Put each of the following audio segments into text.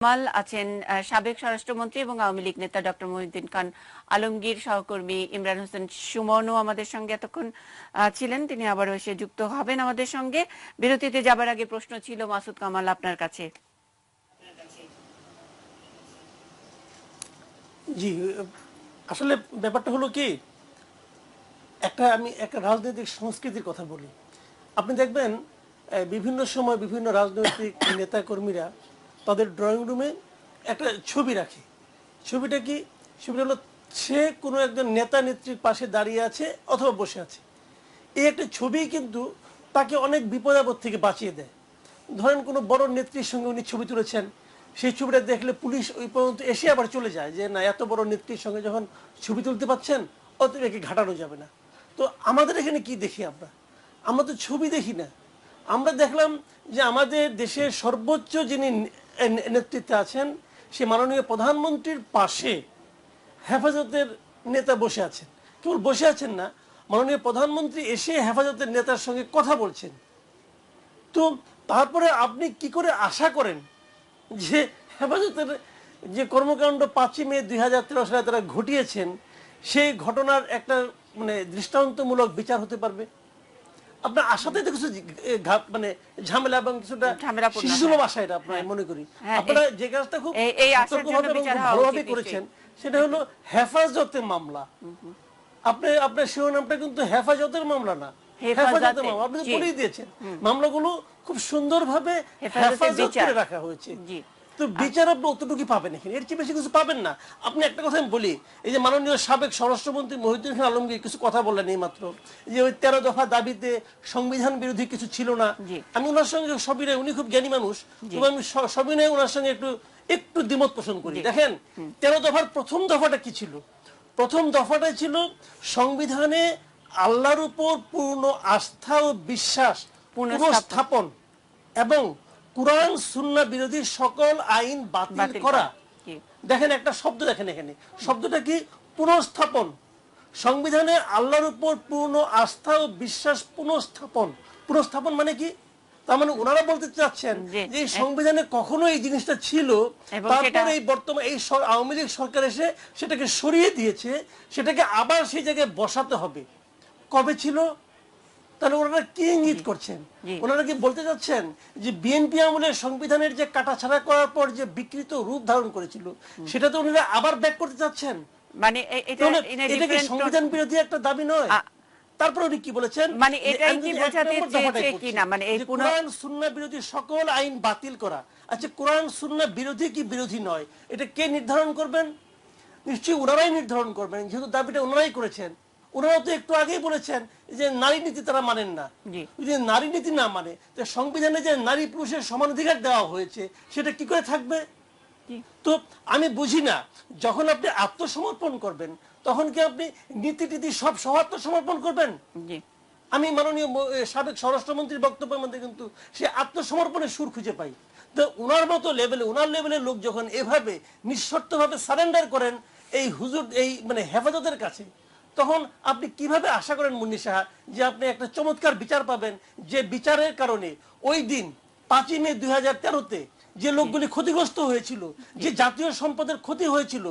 কামাল আছেন সাবেক স্বরাষ্ট্রমন্ত্রী এবং আওয়ামী লীগ নেতা ডক্টর মহিউদ্দিন খান আলমগীর, সহকর্মী ইমরান হোসেন সুমনও আমাদের সঙ্গে এতক্ষণ ছিলেন, তিনি আবারও এসে যুক্ত হবেন আমাদের সঙ্গে। বিরতিতে যাবার আগে প্রশ্ন ছিল মাসুদ কামাল আপনার কাছে। জি, আসলে ব্যাপারটা হলো কি, আমি একটা রাজনৈতিক সংস্কৃতির কথা বলি। আপনি দেখবেন বিভিন্ন সময় বিভিন্ন রাজনৈতিক নেতা কর্মীরা তাদের ড্রয়িং রুমে একটা ছবি রাখে। ছবিটা কি? ছবিটা হলো সে কোনো একজন নেতা নেত্রীর পাশে দাঁড়িয়ে আছে অথবা বসে আছে। এই একটা ছবি কিন্তু তাকে অনেক বিপদ আপদ থেকে বাঁচিয়ে দেয়। ধরেন কোনো বড় নেত্রীর সঙ্গে উনি ছবি তুলেছেন, সেই ছবিটা দেখলে পুলিশ ওই পর্যন্ত এসে আবার চলে যায় যে না, এত বড় নেত্রীর সঙ্গে যখন ছবি তুলতে পারছেন অতএব একে ঘাটানো যাবে না। তো আমাদের এখানে কি দেখি আমরা তো ছবি দেখি না। আমরা দেখলাম যে আমাদের দেশের সর্বোচ্চ যিনি নেতৃত্বে আছেন সে মাননীয় প্রধানমন্ত্রীর পাশে হেফাজতের নেতা বসে আছেন। কেবল বসে আছেন না, মাননীয় প্রধানমন্ত্রী এসে হেফাজতের নেতার সঙ্গে কথা বলছেন। তো তারপরে আপনি কি করে আশা করেন যে হেফাজতের যে কর্মকাণ্ড 5ই মে 2013 সালে তারা ঘটিয়েছেন সেই ঘটনার একটা দৃষ্টান্তমূলক বিচার হতে পারবে? আপনার আশাতে তো কিছু ঝামেলা এবং কিছুটা শিশুসুলভ আশা, এটা আপনার মনে করি। আপনারা যে কাজটা খুব সতর্কভাবে এবং ভালোভাবে করেছেন সেটা হলো হেফাজতের মামলা। আপনার শিরোনামটা কিন্তু হেফাজতের মামলা না, হেফাজতের মামলা। আপনি বলেই দিয়েছেন মামলাগুলো খুব সুন্দরভাবে হেফাজত করে রাখা হয়েছে। তো বিচার আপনি অতটুকু পাবেন, এখানে এর চেয়ে বেশি কিছু পাবেন না। আপনি একটা কথা আমি বলি, এই যে মাননীয় সাবেক স্বরাষ্ট্রমন্ত্রী মহিউদ্দিন খান আলমগীর কিছু কথা বললেন এই মাত্র, যে ওই 13 দফা দাবিতে সংবিধান বিরোধী কিছু ছিল না। আমি ওনার সঙ্গে সবিনয়, উনি খুব জ্ঞানী মানুষ, তবে আমি সবিনয় ওনার সঙ্গে একটু দ্বিমত পোষণ করি। দেখেন 13 দফার প্রথম দফাটা কি ছিল? প্রথম দফাটা ছিল সংবিধানে আল্লাহর উপর পূর্ণ আস্থা ও বিশ্বাস পুনঃস্থাপন এবং কুরআন সুন্নাহ বিরোধী সকল আইন বাতিল করা। দেখেন একটা শব্দ, দেখেন এখানে শব্দটা কি? পুনঃস্থাপন। সংবিধানে আল্লাহর উপর পূর্ণ আস্থা ও বিশ্বাস পুনঃস্থাপন। পুনঃস্থাপন মানে কি? তার মানে ওনারা বলতে চাচ্ছেন যে এই সংবিধানে কখনো এই জিনিসটা ছিল, তারপরে এই বর্তমান এই আওয়ামী লীগ সরকার এসে সেটাকে সরিয়ে দিয়েছে, সেটাকে আবার সেই জায়গায় বসাতে হবে। কবে ছিল? তাহলে ওনারা কি ইঙ্গিত করছেন? ওনারা কি বলতে চাচ্ছেন যে বিএনপি আমলের সংবিধানের যে কাটাছাড়া করার পর যে বিকৃত রূপ ধারণ করেছিল সেটা তো ওনারা আবার ব্যাক করতে চাচ্ছেন? মানে এটা কি সংবিধান বিরোধী একটা দাবি নয়? তারপর উনি কি বলেছেন, মানে এটাই কি বোঝাতে চেয়েছে কিনা, মানে এই কুরআন সুন্নাহ বিরোধী সকল আইন বাতিল করা। আচ্ছা, কুরআন সুন্নাহ বিরোধী কি বিরোধী নয় এটা কে নির্ধারণ করবেন? নিশ্চয়ই ওনারাই নির্ধারণ করবেন, যেহেতু দাবিটা ওনারাই করেছেন। ওনারা তো একটু আগেই বলেছেন যে নারী নীতি তারা মানেন না। যদি নারী নীতি না মানে, তো সংবিধানে যে নারী পুরুষের সমান অধিকার দেওয়া হয়েছে সেটা কি করে থাকবে? তো আমি বুঝি না, যখন আপনি আত্মসমর্পণ করবেন তখন কি আপনি নীতি নীতি সব আত্মসমর্পণ করবেন? আমি মাননীয় সাবেক স্বরাষ্ট্রমন্ত্রীর বক্তব্যের মধ্যে কিন্তু সে আত্মসমর্পণের সুর খুঁজে পাই। তো ওনার মতো লেভেলে, ওনার লেভেলের লোক যখন এভাবে নিঃশর্তভাবে সারেন্ডার করেন এই হুজুর, এই হেফাজতের কাছে, তখন আপনি কিভাবে আশা করেন মুন্নী সাহা যে আপনি একটা চমৎকার বিচার পাবেন, যে বিচারের কারণে ওই দিন 5ই মে 2013-তে যে লোকগুলি ক্ষতিগ্রস্ত হয়েছিল, যে জাতীয় সম্পদের ক্ষতি হয়েছিল,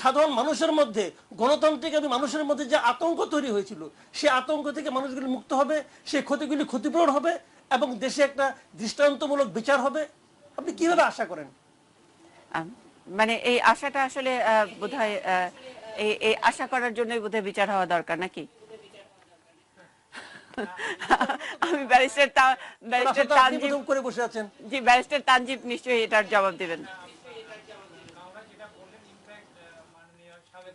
সাধারণ মানুষের মধ্যে, গণতান্ত্রিক মানুষের মধ্যে যে আতঙ্ক তৈরি হয়েছিল, সে আতঙ্ক থেকে মানুষগুলি মুক্ত হবে, সেই ক্ষতিগুলি ক্ষতিপূরণ হবে এবং দেশে একটা দৃষ্টান্তমূলক বিচার হবে। আপনি কিভাবে আশা করেন? মানে এই আশাটা আসলে বোধহয় এই আশা করার জন্যই বোধহয় বিচার হওয়া দরকার, নাকি? আমি ব্যারিস্টার তানজিব করে বসে আছেন। জি, ব্যারিস্টার তানজিব নিশ্চয়ই এটার জবাব দিবেন।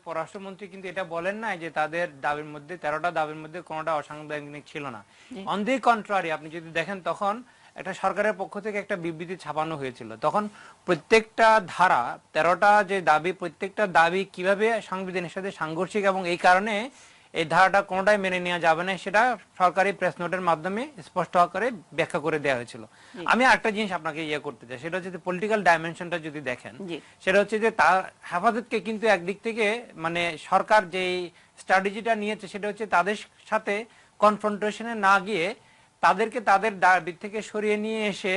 পররাষ্ট্রমন্ত্রী কিন্তু এটা বলেন না যে তাদের দাবির মধ্যে 13টা দাবির মধ্যে কোনোটা অসাংবিধানিক ছিল না। অন দি কন্ট্রারি, আপনি যদি দেখেন তখন একটা সরকারের পক্ষ থেকে একটা বিবৃতি ছাপানো হয়েছিল। তখন প্রত্যেকটা ধারা, 13টা যে দাবি, প্রত্যেকটা দাবি কিভাবে সংবিধানের সাথে সাংঘর্ষিক এবং এই কারণে এই ধারাটা কোনোটাই মেনে নেওয়া যাবে না সেটা সরকারি প্রেস নোটের মাধ্যমে স্পষ্ট আকারে ব্যাখ্যা করে দেওয়া হয়েছিল। আমি একটা জিনিস আপনাকে করতে চাই, সেটা হচ্ছে পলিটিক্যাল ডাইমেনশনটা যদি দেখেন, সেটা হচ্ছে যে তার হেফাজতকে কিন্তু একদিক থেকে সরকার যে স্ট্র্যাটেজিটা নিয়েছে সেটা হচ্ছে তাদের সাথে কনফ্রন্টেশনে না গিয়ে তাদেরকে তাদের দাবি থেকে সরিয়ে নিয়ে এসে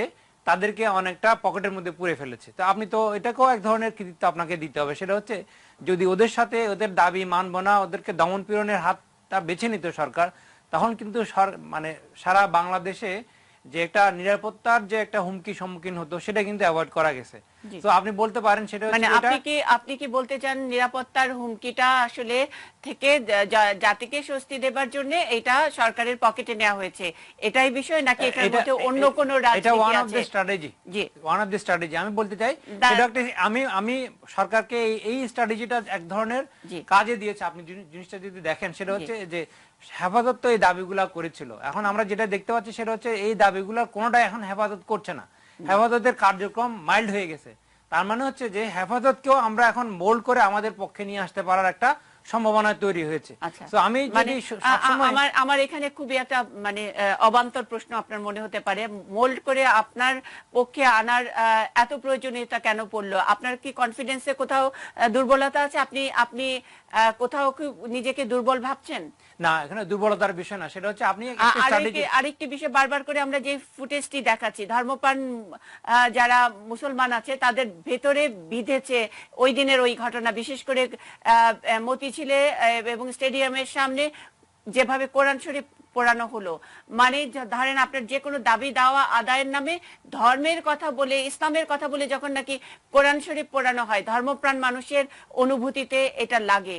তাদেরকে অনেকটা পকেটের মধ্যে পুরে ফেলেছে। তো আপনি তো এটাকেও এক ধরনের কৃতিত্ব আপনাকে দিতে হবে, সেটা হচ্ছে যদি ওদের সাথে ওদের দাবি মানব না, ওদেরকে দমন পীড়নের হাতটা বেছে নিত সরকার, তখন কিন্তু মানে সারা বাংলাদেশে যে একটা নিরাপত্তার যে একটা হুমকি সম্মুখীন হতো সেটা কিন্তু অ্যাভয়েড করা গেছে। তো আপনি বলতে পারেন সেটা মানে হচ্ছে আপনি কি বলতে চান নিরাপত্তার হুমকিটা আসলে থেকে জাতিকে স্বস্তি দেবার জন্য এটা সরকারের পকেটে নেওয়া হয়েছে, এটাই বিষয়, নাকি এটার মধ্যে অন্য কোনো এটা রাজনীতি ওয়ান অফ আছে? The strategy, G, one of the strategy আমি বলতে চাই সেটা একটা, আমি সরকারকে এই স্ট্র্যাটেজিটা এক ধরনের কাজে দিয়েছে। আপনি জিনিসটা যদি দেখেন সেটা হচ্ছে যে হেফাজত তো এই দাবিগুলা করেছিল, এখন আমরা যেটা দেখতে পাচ্ছি সেটা হচ্ছে এই দাবিগুলোর কোনোটাই এখন হেফাজত করছে না, হেফাজতের কার্যক্রম মাইল্ড হয়ে গেছে। তার মানে হচ্ছে যে হেফাজতকেও আমরা এখন মোল্ড করে আমাদের পক্ষে নিয়ে আসতে পারার একটা সম্ভাবনা তৈরি হয়েছে। তো আমি যদি আমার এখানে খুবই একটা মানে অবান্তর প্রশ্ন আপনার মনে হতে পারে, মোল্ড করে আপনার পক্ষে আনার এত প্রয়োজনীয়তা কেন পড়লো? আপনার কি কনফিডেন্সে কোথাও দুর্বলতা আছে? আপনি আপনি কোথাও কি নিজেকে দুর্বল ভাবছেন? না, এখানে দুর্বলতার বিষয় না, সেটা হচ্ছে আপনি আরেকটি বিষয় বারবার করে আমরা যে ফুটেজটি দেখাচ্ছি, ধর্মপ্রাণ যারা মুসলমান আছে তাদের ভেতরে বিঁধেছে ওই দিনের ওই ঘটনা, বিশেষ করে মতিঝিলে এবং স্টেডিয়ামের সামনে যেভাবে কোরআন শরীফ পড়ানো হলো। মানে ধরেন আপনার যে কোনো দাবি দাওয়া আদায়ের নামে ধর্মের কথা বলে, ইসলামের কথা বলে যখন নাকি কোরআন শরীফ পড়ানো হয়, ধর্মপ্রাণ মানুষের অনুভূতিতে এটা লাগে।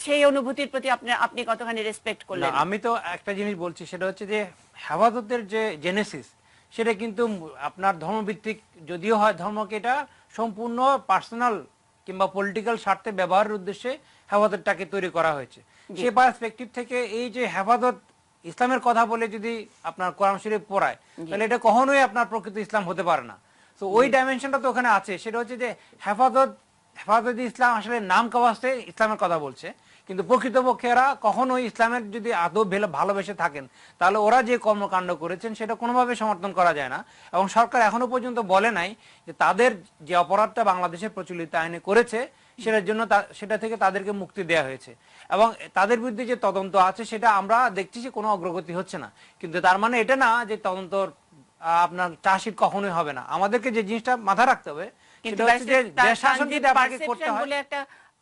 সেই অনুভূতির প্রতি আপনি কতখানি রেসপেক্ট করলেন? আমি তো একটা জিনিস বলছি, সেটা হচ্ছে যে হেফাজতের যে জেনেসিস সেটা কিন্তু আপনার ধর্মভিত্তিক যদিও হয়, ধর্মকে এটা সম্পূর্ণ পার্সোনাল কিংবা পলিটিক্যাল স্বার্থে ব্যবহারের উদ্দেশ্যে হেফাজতটাকে তৈরি করা হয়েছে। সেই পার্সপেক্টিভ থেকে এই যে হেফাজত ইসলামের কথা বলে যদি আপনার কোরআন শরীফ পড়ায়, তাহলে এটা কখনোই আপনার প্রকৃত ইসলাম হতে পারে না। তো ওই ডাইমেনশনটা তো ওখানে আছে, সেটা হচ্ছে যে হেফাজত ইসলাম আসলে নাম কাওয়াস্তে ইসলামের কথা বলছে, কিন্তু প্রকৃতপক্ষে এরা কখনোই ইসলামের যদি আদৌ ভালোবেসে থাকেন তাহলে ওরা যে কর্মকাণ্ড করেছেন সেটা কোনোভাবে সমর্থন করা যায় না। এবং সরকার এখনো পর্যন্ত বলে নাই যে তাদের যে অপরাধটা বাংলাদেশের প্রচলিত আইনে করেছে সেটার জন্য সেটা থেকে তাদেরকে মুক্তি দেওয়া হয়েছে, এবং তাদের বিরুদ্ধে যে তদন্ত আছে সেটা আমরা দেখছি যে কোনো অগ্রগতি হচ্ছে না। কিন্তু তার মানে এটা না যে তদন্তর আপনার চার্জশিট কখনোই হবে না। আমাদেরকে যে জিনিসটা মাথায় রাখতে হবে সেটা হচ্ছে যে দেশ শাসন যদি আপনাকে করতে হয়,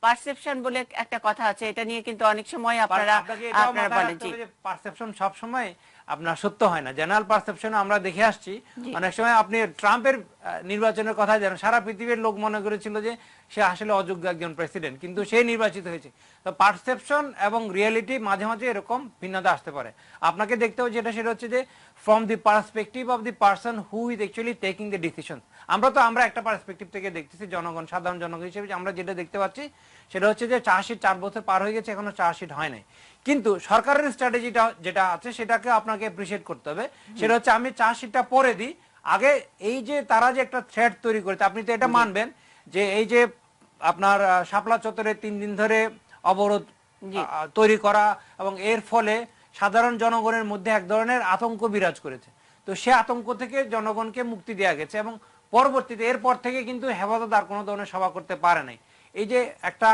পারসেপশন বলে একটা কথা আছে, এটা নিয়ে কিন্তু অনেক সময় আপনারা বলেন যে পারসেপশন সব সময় আপনার সত্য হয় না। জেনারেল পারসেপশন আমরা দেখে আসছি, অনেক সময় আপনি ট্রাম্পের নির্বাচনের কথা জানেন, সারা পৃথিবীর লোক মনে করেছিল যে সে আসলে অযোগ্য একজন প্রেসিডেন্ট, কিন্তু সে নির্বাচিত হয়েছে। তো পারসেপশন এবং রিয়েলিটি মাঝে মাঝে এরকম ভিন্নতা আসতে পারে। আপনাকে দেখতে হবে যেটা, সেটা হচ্ছে যে from the perspective of the person who is actually taking the decision. আমরা একটা পার্সপেক্টিভ থেকে দেখতেছি, জনগণ, সাধারণ জনগণ হিসেবে আমরা যেটা দেখতে পাচ্ছি সেটা হচ্ছে যে চার্জশিট 4 বছর পার হয়ে গেছে, এখনো চার্জশিট হয় নাই। কিন্তু সরকারের স্ট্র্যাটেজিটা যেটা আছে সেটাকে আপনাকে অ্যাপ্রিশিয়েট করতে হবে। সেটা হচ্ছে আমি চার্জশিটটা পরে দিই, আগে এই যে তারা যে একটা থ্রেট তৈরি করেছে, আপনি তো এটা মানবেন যে এই যে আপনার শাপলা চত্বরে 3 দিন ধরে অবরোধ তৈরি করা এবং এর ফলে সাধারণ জনগণের মধ্যে এক ধরনের আতঙ্ক বিরাজ করেছে। তো সে আতঙ্ক থেকে জনগণকে মুক্তি দেওয়া গেছে, এবং পরবর্তীতে এরপর থেকে কিন্তু হেফাজত আর কোনো ধরনের সভা করতে পারে নাই। এই যে একটা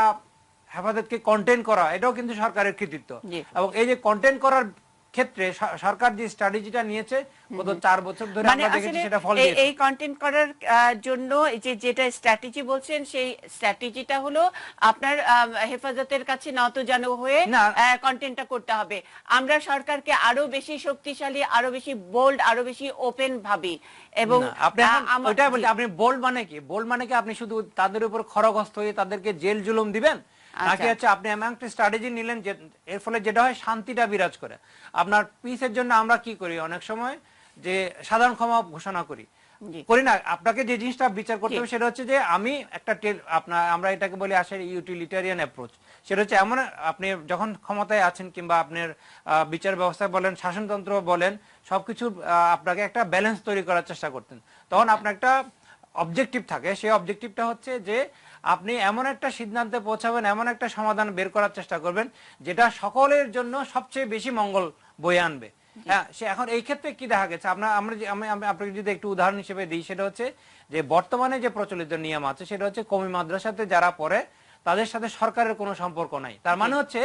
হেফাজতকে কন্টেইন করা, এটাও কিন্তু সরকারের কৃতিত্ব। এবং এই যে কন্টেইন করার ক্ষেত্রে সরকার যে স্ট্র্যাটেজিটা নিয়েছে গত 4 বছর ধরে আমরা দেখেছি সেটা ফল দিয়েছে। এই কন্টেন্ট করার জন্য যেটা স্ট্র্যাটেজি বলছেন, সেই স্ট্র্যাটেজিটা হলো আপনার হেফাজতের কাছে নতজানু হয়ে কন্টেন্টটা করতে হবে। আমরা সরকারকে আরো বেশি শক্তিশালী, আরো বেশি বোল্ড, আরো বেশি ওপেন ভাবি। এবং আপনি বোল্ড মানে কি? বোল্ড মানে কি আপনি শুধু তাদের উপর খড়গহস্ত হয়ে তাদেরকে জেল জুলুম দিবেন, নাকি হচ্ছে আপনি এমন একটা স্ট্র্যাটেজি নিলেন যে এর ফলে যেটা হয় শান্তিটা বিরাজ করে। আপনার পিসের জন্য আমরা কি করি অনেক সময়, যে সাধারণ ক্ষমা ঘোষণা করি না। আপনাকে যে জিনিসটা বিচার করতে হবে সেটা হচ্ছে যে আমি একটা আমরা এটাকে বলি আসলে ইউটিলিটারিয়ান অ্যাপ্রোচ। সেটা হচ্ছে এমন, আপনি যখন ক্ষমতায় আছেন কিংবা আপনার বিচার ব্যবস্থা বলেন, শাসনতন্ত্র বলেন, সবকিছু আপনাকে একটা ব্যালেন্স তৈরি করার চেষ্টা করতেন। তখন আপনার একটা অবজেক্টিভ থাকে, সেই অবজেক্টিভটা হচ্ছে যে আপনি এমন একটা সিদ্ধান্তে পৌঁছাবেন, এমন একটা সমাধান বের করার চেষ্টা করবেন যেটা সকলের জন্য সবচেয়ে বেশি মঙ্গল বয়ে আনবে। হ্যাঁ, সে এখন এই ক্ষেত্রে কি দেখা গেছে, আপনাকে যদি একটু উদাহরণ হিসেবে দিই, সেটা হচ্ছে যে বর্তমানে যে প্রচলিত নিয়ম আছে সেটা হচ্ছে কওমি মাদ্রাসাতে যারা পড়ে তাদের সাথে সরকারের কোনো সম্পর্ক নাই। তার মানে হচ্ছে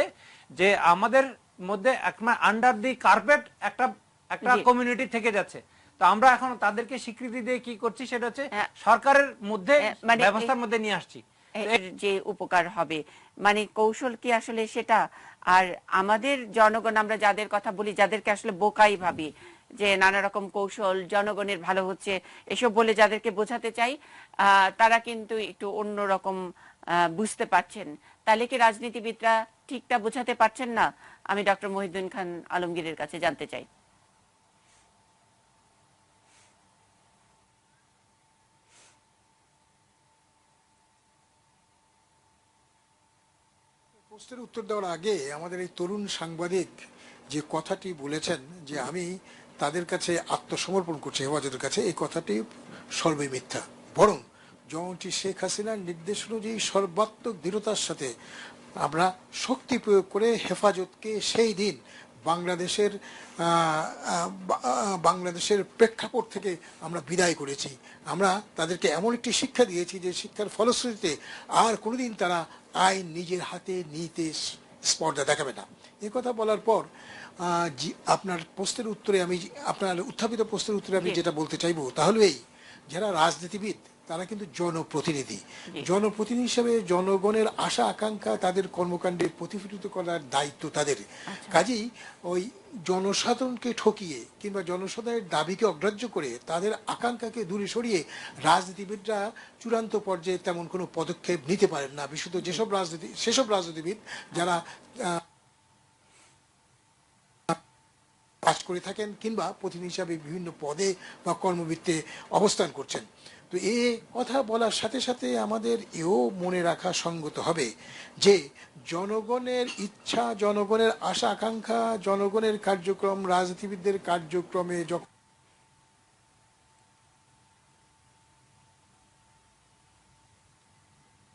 যে আমাদের মধ্যে আন্ডার দি কার্পেট একটা কমিউনিটি থেকে যাচ্ছে। তো আমরা এখন তাদেরকে স্বীকৃতি দিয়ে কি করছি সেটা হচ্ছে হ্যাঁ। সরকারের মধ্যে মানে ব্যবস্থার মধ্যে নিয়ে আসছি। এর যে উপকার হবে, মানে কৌশল কি আসলে সেটা? আর আমাদের জনগণ, আমরা যাদের কথা বলি, যাদেরকে আসলে বোকাই ভাবি, যে নানা রকম কৌশল জনগণের ভালো হচ্ছে এসব বলে যাদেরকে বোঝাতে চাই, তারা কিন্তু একটু অন্যরকম বুঝতে পারছেন। তাহলে কি রাজনীতিবিদরা ঠিকটা বোঝাতে পারছেন না? আমি ডক্টর মহিউদ্দিন খান আলমগীরের কাছে জানতে চাই। প্রশ্নের উত্তর দেওয়ার আগে আমাদের এই তরুণ সাংবাদিক যে কথাটি বলেছেন যে আমি তাদের কাছে আত্মসমর্পণ করছি হেফাজতের কাছে, এই কথাটি সর্বই মিথ্যা। বরং যেমনটি শেখ হাসিনার নির্দেশ অনুযায়ী সর্বাত্মক দৃঢ়তার সাথে আমরা শক্তি প্রয়োগ করে হেফাজতকে সেই দিন বাংলাদেশের প্রেক্ষাপট থেকে আমরা বিদায় করেছি। আমরা তাদেরকে এমন একটি শিক্ষা দিয়েছি যে শিক্ষার ফলশ্রুতিতে আর কোনোদিন তারা আইন নিজের হাতে নিতে স্পর্ধা দেখাবে না। এ কথা বলার পর আপনার প্রশ্নের উত্তরে আমি, আপনার উত্থাপিত প্রশ্নের উত্তরে আমি যেটা বলতে চাইবো তাহলে এই, যারা রাজনীতিবিদ তারা কিন্তু জনপ্রতিনিধি। জনপ্রতিনিধি হিসেবে জনগণের আশা আকাঙ্ক্ষা তাদের কর্মকাণ্ডে প্রতিফলিত করার দায়িত্ব তাদের। কাজেই ওই জনসাধারণকে ঠকিয়ে কিংবা জনসাধারণের দাবিকে অগ্রাহ্য করে তাদের আকাঙ্ক্ষাকে দূরে সরিয়ে রাজনীতিবিদরা চূড়ান্ত পর্যায়ে তেমন কোনো পদক্ষেপ নিতে পারেন না। বিশেষত সেসব রাজনীতিবিদ যারা কাজ করে থাকেন কিংবা প্রতিনিধি হিসাবে বিভিন্ন পদে বা কর্মবৃত্তে অবস্থান করছেন। তো এই কথা বলার সাথে সাথে আমাদের এও মনে রাখা সঙ্গত হবে যে জনগণের ইচ্ছা, জনগণের আশা আকাঙ্ক্ষা, জনগণের কার্যক্রম রাজনীতিবিদদের কার্যক্রমে যখন